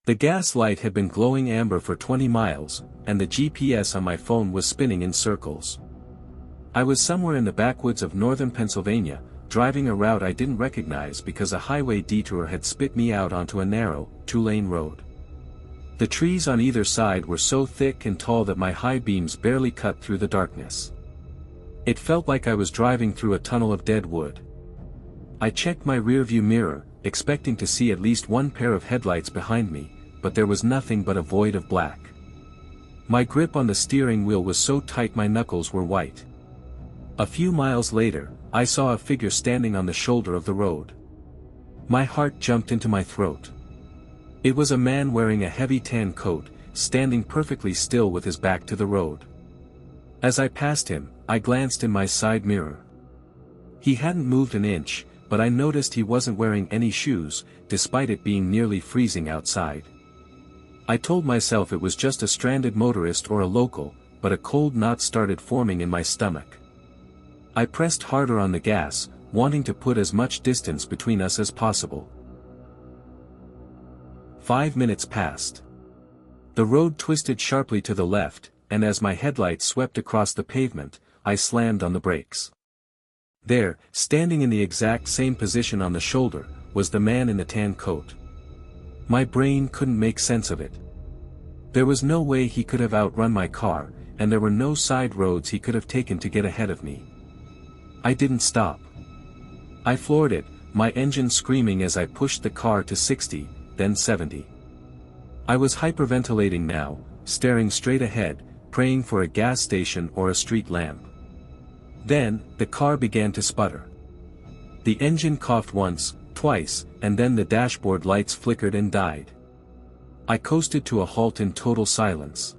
The gas light had been glowing amber for 20 miles, and the GPS on my phone was spinning in circles. I was somewhere in the backwoods of northern Pennsylvania, driving a route I didn't recognize because a highway detour had spit me out onto a narrow, two-lane road. The trees on either side were so thick and tall that my high beams barely cut through the darkness. It felt like I was driving through a tunnel of dead wood. I checked my rearview mirror, expecting to see at least one pair of headlights behind me, but there was nothing but a void of black. My grip on the steering wheel was so tight my knuckles were white. A few miles later, I saw a figure standing on the shoulder of the road. My heart jumped into my throat. It was a man wearing a heavy tan coat, standing perfectly still with his back to the road. As I passed him, I glanced in my side mirror. He hadn't moved an inch, but I noticed he wasn't wearing any shoes, despite it being nearly freezing outside. I told myself it was just a stranded motorist or a local, but a cold knot started forming in my stomach. I pressed harder on the gas, wanting to put as much distance between us as possible. 5 minutes passed. The road twisted sharply to the left, and as my headlights swept across the pavement, I slammed on the brakes. There, standing in the exact same position on the shoulder, was the man in the tan coat. My brain couldn't make sense of it. There was no way he could have outrun my car, and there were no side roads he could have taken to get ahead of me. I didn't stop. I floored it, my engine screaming as I pushed the car to 60, then 70. I was hyperventilating now, staring straight ahead, praying for a gas station or a street lamp. Then, the car began to sputter. The engine coughed once, twice, and then the dashboard lights flickered and died. I coasted to a halt in total silence.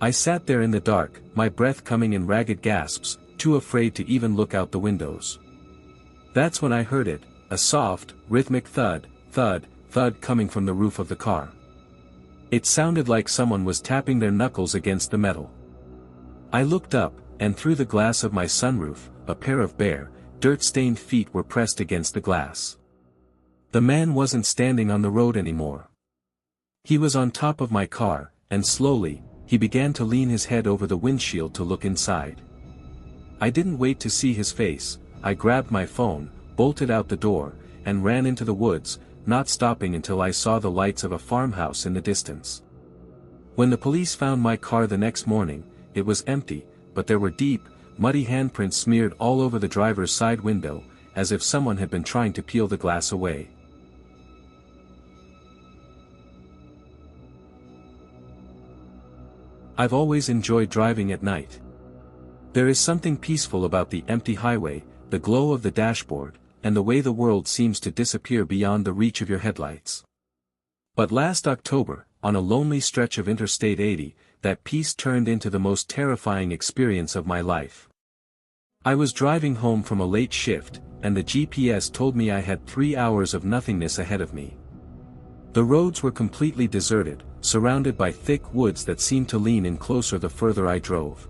I sat there in the dark, my breath coming in ragged gasps, too afraid to even look out the windows. That's when I heard it, a soft, rhythmic thud, thud, thud coming from the roof of the car. It sounded like someone was tapping their knuckles against the metal. I looked up, and through the glass of my sunroof, a pair of bare, dirt-stained feet were pressed against the glass. The man wasn't standing on the road anymore. He was on top of my car, and slowly, he began to lean his head over the windshield to look inside. I didn't wait to see his face. I grabbed my phone, bolted out the door, and ran into the woods, not stopping until I saw the lights of a farmhouse in the distance. When the police found my car the next morning, it was empty, but there were deep, muddy handprints smeared all over the driver's side window, as if someone had been trying to peel the glass away. I've always enjoyed driving at night. There is something peaceful about the empty highway, the glow of the dashboard, and the way the world seems to disappear beyond the reach of your headlights. But last October, on a lonely stretch of Interstate 80, that peace turned into the most terrifying experience of my life. I was driving home from a late shift, and the GPS told me I had 3 hours of nothingness ahead of me. The roads were completely deserted, surrounded by thick woods that seemed to lean in closer the further I drove.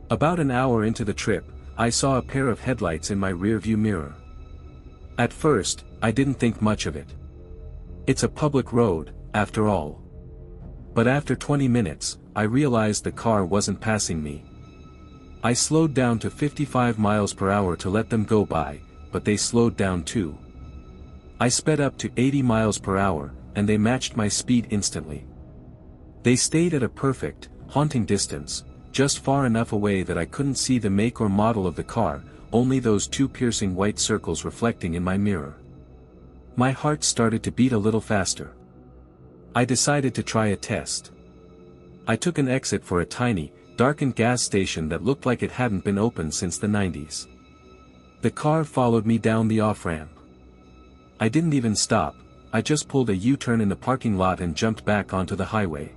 About an hour into the trip, I saw a pair of headlights in my rearview mirror. At first, I didn't think much of it. It's a public road, after all. But after 20 minutes, I realized the car wasn't passing me. I slowed down to 55 miles per hour to let them go by, but they slowed down too. I sped up to 80 miles per hour, and they matched my speed instantly. They stayed at a perfect, haunting distance, just far enough away that I couldn't see the make or model of the car, only those two piercing white circles reflecting in my mirror. My heart started to beat a little faster. I decided to try a test. I took an exit for a tiny, darkened gas station that looked like it hadn't been opened since the 90s. The car followed me down the off-ramp. I didn't even stop, I just pulled a U-turn in the parking lot and jumped back onto the highway.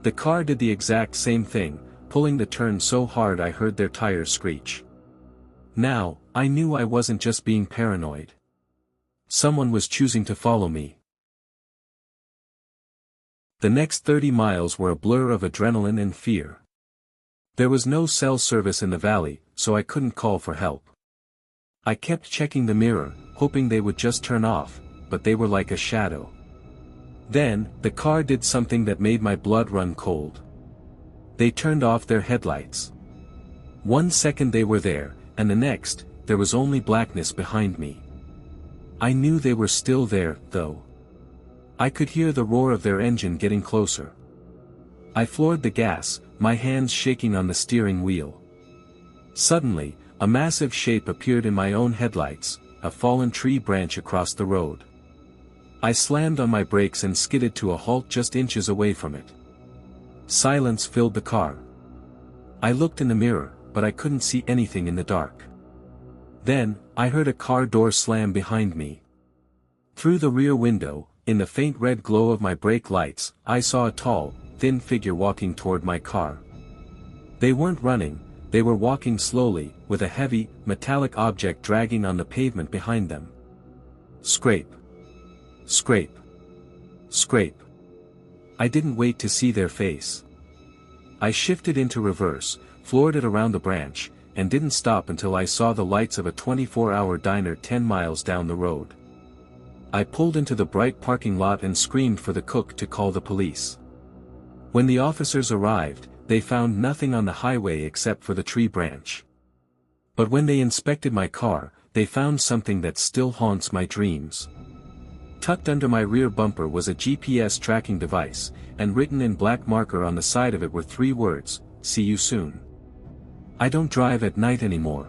The car did the exact same thing, pulling the turn so hard I heard their tires screech. Now, I knew I wasn't just being paranoid. Someone was choosing to follow me. The next 30 miles were a blur of adrenaline and fear. There was no cell service in the valley, so I couldn't call for help. I kept checking the mirror, hoping they would just turn off, but they were like a shadow. Then, the car did something that made my blood run cold. They turned off their headlights. 1 second they were there, and the next, there was only blackness behind me. I knew they were still there, though. I could hear the roar of their engine getting closer. I floored the gas, my hands shaking on the steering wheel. Suddenly, a massive shape appeared in my own headlights, a fallen tree branch across the road. I slammed on my brakes and skidded to a halt just inches away from it. Silence filled the car. I looked in the mirror, but I couldn't see anything in the dark. Then, I heard a car door slam behind me. Through the rear window, in the faint red glow of my brake lights, I saw a tall, thin figure walking toward my car. They weren't running, they were walking slowly, with a heavy, metallic object dragging on the pavement behind them. Scrape. Scrape. Scrape. I didn't wait to see their face. I shifted into reverse, floored it around the branch, and didn't stop until I saw the lights of a 24-hour diner 10 miles down the road. I pulled into the bright parking lot and screamed for the cook to call the police. When the officers arrived, they found nothing on the highway except for the tree branch. But when they inspected my car, they found something that still haunts my dreams. Tucked under my rear bumper was a GPS tracking device, and written in black marker on the side of it were 3 words, "See you soon." I don't drive at night anymore.